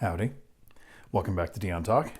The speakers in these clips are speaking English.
Howdy. Welcome back to Dion Talk.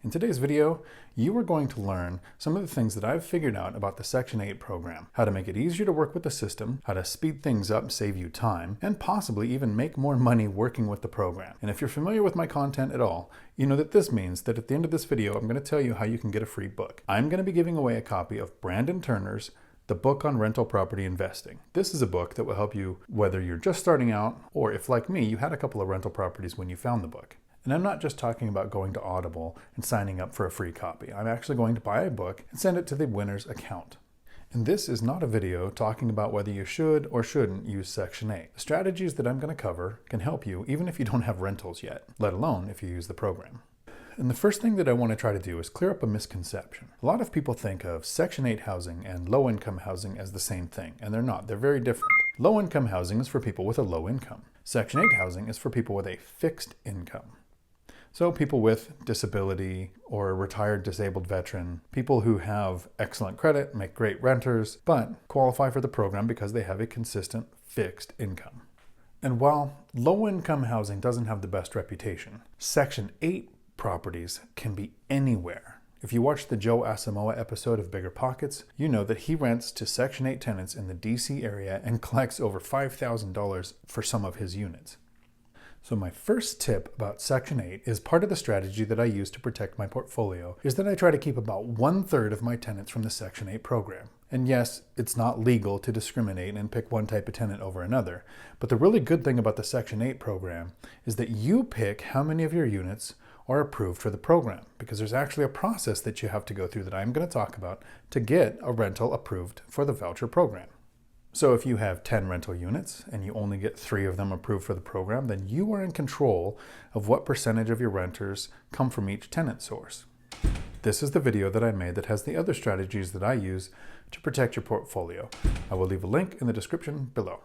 In today's video, you are going to learn some of the things that I've figured out about the Section 8 program, how to make it easier to work with the system, how to speed things up, save you time, and possibly even make more money working with the program. And if you're familiar with my content at all, you know that this means that at the end of this video, I'm going to tell you how you can get a free book. I'm going to be giving away a copy of Brandon Turner's The Book on Rental Property Investing. This is a book that will help you whether you're just starting out or if, like me, you had a couple of rental properties when you found the book. And I'm not just talking about going to Audible and signing up for a free copy. I'm actually going to buy a book and send it to the winner's account. And this is not a video talking about whether you should or shouldn't use Section 8. The strategies that I'm going to cover can help you even if you don't have rentals yet, let alone if you use the program. And the first thing that I want to try to do is clear up a misconception. A lot of people think of Section 8 housing and low-income housing as the same thing, and they're not. They're very different. Low-income housing is for people with a low income. Section 8 housing is for people with a fixed income. So people with disability or a retired disabled veteran, people who have excellent credit, make great renters, but qualify for the program because they have a consistent fixed income. And while low-income housing doesn't have the best reputation, Section 8 properties can be anywhere. If you watch the Joe Asamoah episode of BiggerPockets, you know that he rents to Section 8 tenants in the DC area and collects over $5,000 for some of his units. So my first tip about Section 8 is part of the strategy that I use to protect my portfolio is that I try to keep about 1/3 of my tenants from the Section 8 program. And yes, it's not legal to discriminate and pick one type of tenant over another, but the really good thing about the Section 8 program is that you pick how many of your units are approved for the program, because there's actually a process that you have to go through that I'm going to talk about to get a rental approved for the voucher program. So if you have 10 rental units and you only get 3 of them approved for the program, then you are in control of what percentage of your renters come from each tenant source. This is the video that I made that has the other strategies that I use to protect your portfolio. I will leave a link in the description below.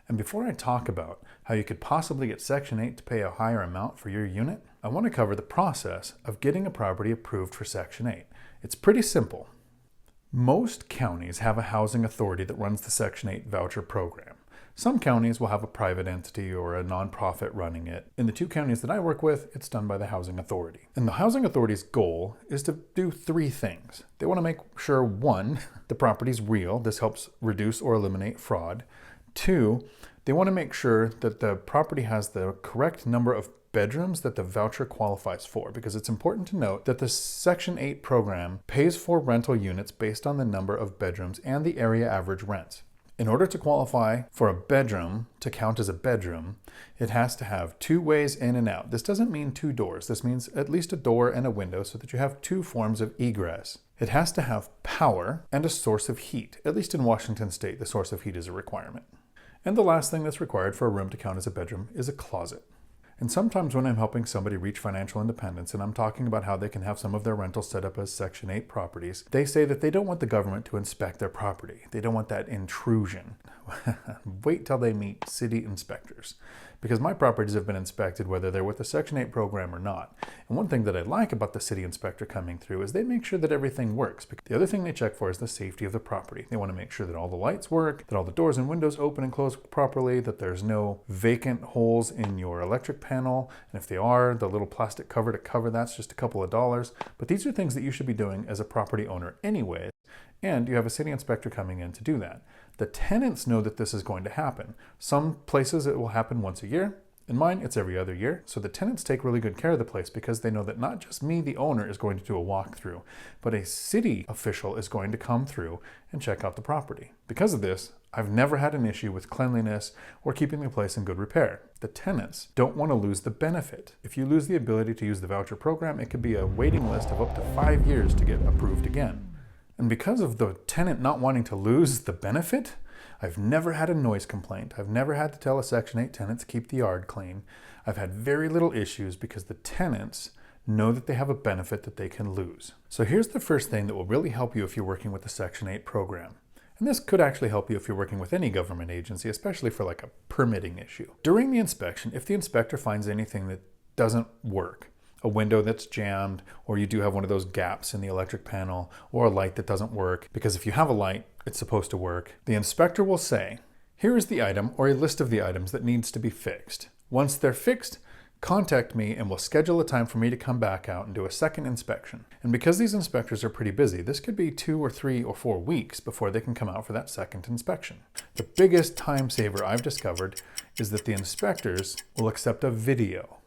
And before I talk about how you could possibly get Section 8 to pay a higher amount for your unit, I want to cover the process of getting a property approved for Section 8. It's pretty simple. Most counties have a housing authority that runs the Section 8 voucher program. Some counties will have a private entity or a nonprofit running it. In the 2 counties that I work with, it's done by the housing authority. And the housing authority's goal is to do 3 things. They want to make sure, 1, the property's real. This helps reduce or eliminate fraud. 2, they want to make sure that the property has the correct number of bedrooms that the voucher qualifies for, because it's important to note that the Section 8 program pays for rental units based on the number of bedrooms and the area average rents. In order to qualify for a bedroom to count as a bedroom, it has to have 2 ways in and out. This doesn't mean 2 doors. This means at least a door and a window so that you have 2 forms of egress. It has to have power and a source of heat. At least in Washington State, the source of heat is a requirement. And the last thing that's required for a room to count as a bedroom is a closet. And sometimes when I'm helping somebody reach financial independence and I'm talking about how they can have some of their rentals set up as Section 8 properties, they say that they don't want the government to inspect their property. They don't want that intrusion. Wait till they meet city inspectors. Because my properties have been inspected whether they're with the Section 8 program or not. And one thing that I like about the city inspector coming through is they make sure that everything works. The other thing they check for is the safety of the property. They want to make sure that all the lights work, that all the doors and windows open and close properly, that there's no vacant holes in your electric panel. And if they are, the little plastic cover to cover that's just a couple of dollars. But these are things that you should be doing as a property owner anyway. And you have a city inspector coming in to do that. The tenants know that this is going to happen. Some places it will happen once a year. In mine, it's every other year. So the tenants take really good care of the place because they know that not just me, the owner, is going to do a walkthrough, but a city official is going to come through and check out the property. Because of this, I've never had an issue with cleanliness or keeping the place in good repair. The tenants don't want to lose the benefit. If you lose the ability to use the voucher program, it could be a waiting list of up to 5 years to get approved again. And because of the tenant not wanting to lose the benefit, I've never had a noise complaint. I've never had to tell a Section 8 tenant to keep the yard clean. I've had very little issues because the tenants know that they have a benefit that they can lose. So here's the first thing that will really help you if you're working with the Section 8 program. And this could actually help you if you're working with any government agency, especially for like a permitting issue. During the inspection, if the inspector finds anything that doesn't work, a window that's jammed, or you do have one of those gaps in the electric panel, or a light that doesn't work, because if you have a light, it's supposed to work, the inspector will say, here is the item or a list of the items that needs to be fixed. Once they're fixed, contact me and we'll schedule a time for me to come back out and do a second inspection. And because these inspectors are pretty busy, this could be 2 or 3 or 4 weeks before they can come out for that second inspection. The biggest time saver I've discovered is that the inspectors will accept a video,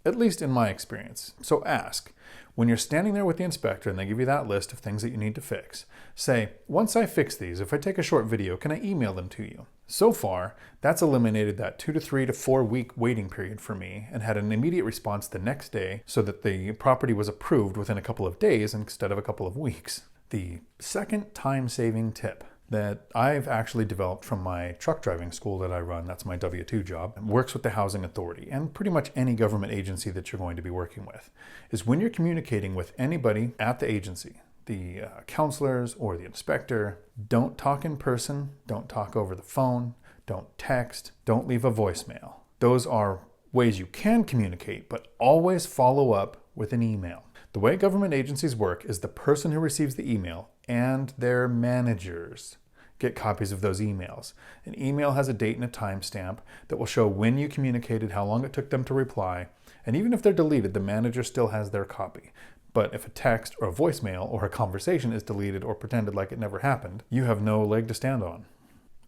at least in my experience. So ask, when you're standing there with the inspector and they give you that list of things that you need to fix, say, once I fix these, if I take a short video, can I email them to you? So far, that's eliminated that 2 to 3 to 4 week waiting period for me and had an immediate response the next day so that the property was approved within a couple of days instead of a couple of weeks. The second time-saving tip that I've actually developed from my truck driving school that I run, that's my W-2 job, works with the housing authority and pretty much any government agency that you're going to be working with, is when you're communicating with anybody at the agency, the counselors or the inspector, don't talk in person, don't talk over the phone, don't text, don't leave a voicemail. Those are ways you can communicate, but always follow up with an email. The way government agencies work is the person who receives the email and their managers get copies of those emails. An email has a date and a timestamp that will show when you communicated, how long it took them to reply, and even if they're deleted, the manager still has their copy. But if a text or a voicemail or a conversation is deleted or pretended like it never happened, you have no leg to stand on.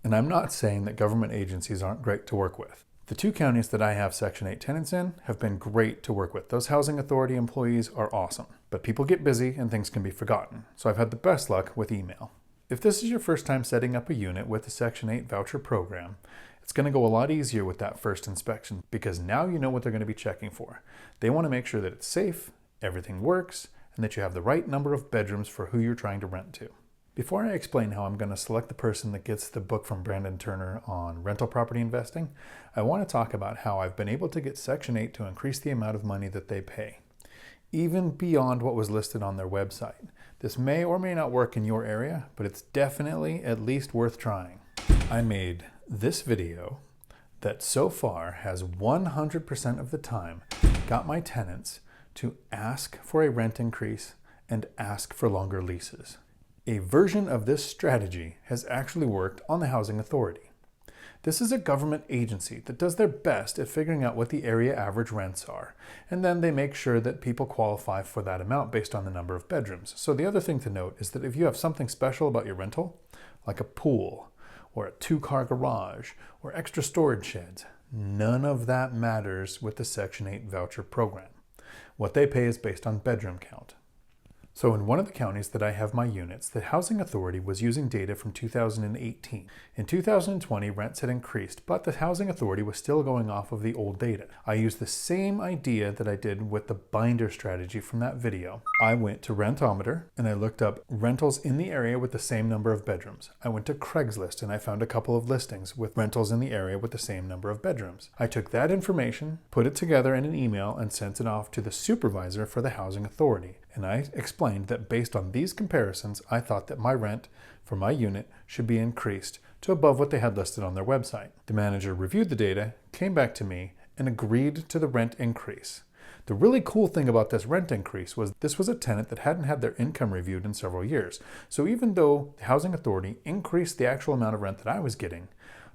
And I'm not saying that government agencies aren't great to work with. The 2 counties that I have Section 8 tenants in have been great to work with. Those housing authority employees are awesome. But people get busy and things can be forgotten. So I've had the best luck with email. If this is your first time setting up a unit with the Section 8 voucher program, it's going to go a lot easier with that first inspection because now you know what they're going to be checking for. They want to make sure that it's safe, everything works, and that you have the right number of bedrooms for who you're trying to rent to. Before I explain how I'm going to select the person that gets the book from Brandon Turner on rental property investing, I want to talk about how I've been able to get Section 8 to increase the amount of money that they pay, even beyond what was listed on their website. This may or may not work in your area, but it's definitely at least worth trying. I made this video that so far has 100% of the time got my tenants to ask for a rent increase and ask for longer leases. A version of this strategy has actually worked on the housing authority. This is a government agency that does their best at figuring out what the area average rents are, and then they make sure that people qualify for that amount based on the number of bedrooms. So the other thing to note is that if you have something special about your rental, like a pool, or a 2-car garage, or extra storage sheds, none of that matters with the Section 8 voucher program. What they pay is based on bedroom count. So in one of the counties that I have my units, the housing authority was using data from 2018. In 2020, rents had increased, but the housing authority was still going off of the old data. I used the same idea that I did with the binder strategy from that video. I went to Rentometer and I looked up rentals in the area with the same number of bedrooms. I went to Craigslist and I found a couple of listings with rentals in the area with the same number of bedrooms. I took that information, put it together in an email, and sent it off to the supervisor for the housing authority. And I explained that based on these comparisons, I thought that my rent for my unit should be increased to above what they had listed on their website. The manager reviewed the data, came back to me, and agreed to the rent increase. The really cool thing about this rent increase was this was a tenant that hadn't had their income reviewed in several years. So even though the housing authority increased the actual amount of rent that I was getting,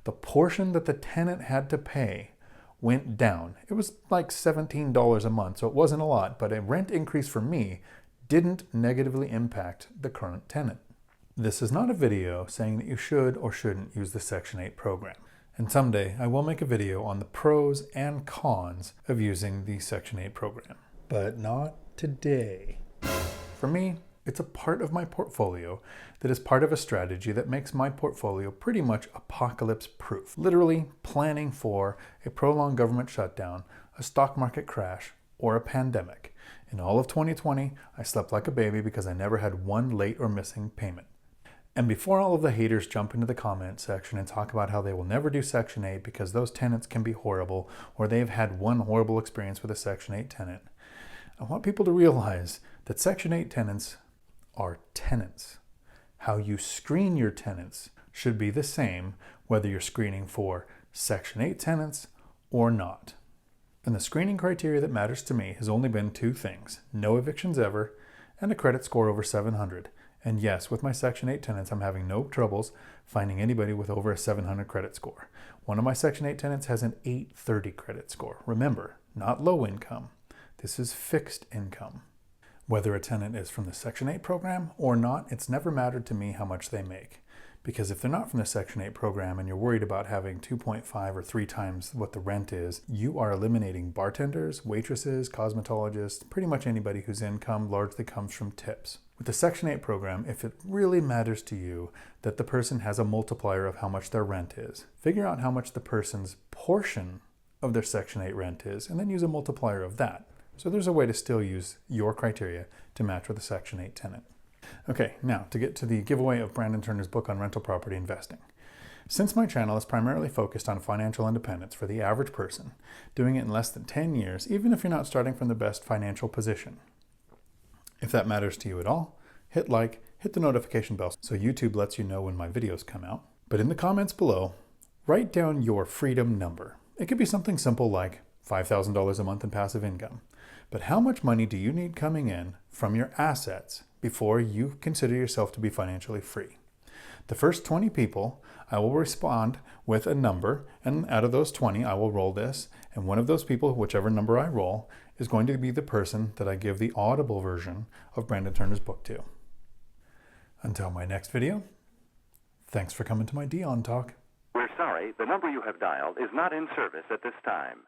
the portion that the tenant had to pay went down. It was like $17 a month, so it wasn't a lot, but a rent increase for me didn't negatively impact the current tenant. This is not a video saying that you should or shouldn't use the Section 8 program. And someday I will make a video on the pros and cons of using the Section 8 program. But not today. For me, it's a part of my portfolio that is part of a strategy that makes my portfolio pretty much apocalypse proof. Literally planning for a prolonged government shutdown, a stock market crash, or a pandemic. In all of 2020, I slept like a baby because I never had one late or missing payment. And before all of the haters jump into the comment section and talk about how they will never do Section 8 because those tenants can be horrible, or they've had one horrible experience with a Section 8 tenant, I want people to realize that Section 8 tenants are tenants. How you screen your tenants should be the same whether you're screening for Section 8 tenants or not. And the screening criteria that matters to me has only been 2 things: no evictions ever and a credit score over 700. And yes, with my Section 8 tenants, I'm having no troubles finding anybody with over a 700 credit score. One of my Section 8 tenants has an 830 credit score. Remember, not low income. This is fixed income. Whether a tenant is from the Section 8 program or not, it's never mattered to me how much they make. Because if they're not from the Section 8 program and you're worried about having 2.5 or 3 times what the rent is, you are eliminating bartenders, waitresses, cosmetologists, pretty much anybody whose income largely comes from tips. With the Section 8 program, if it really matters to you that the person has a multiplier of how much their rent is, figure out how much the person's portion of their Section 8 rent is, and then use a multiplier of that. So there's a way to still use your criteria to match with a Section 8 tenant. Okay, now to get to the giveaway of Brandon Turner's book on rental property investing. Since my channel is primarily focused on financial independence for the average person, doing it in less than 10 years, even if you're not starting from the best financial position. If that matters to you at all, hit like, hit the notification bell so YouTube lets you know when my videos come out. But in the comments below, write down your freedom number. It could be something simple like $5,000 a month in passive income. But how much money do you need coming in from your assets before you consider yourself to be financially free? The first 20 people, I will respond with a number, and out of those 20, I will roll this, and one of those people, whichever number I roll, is going to be the person that I give the audible version of Brandon Turner's book to. Until my next video, thanks for coming to my Dion Talk. We're sorry, the number you have dialed is not in service at this time.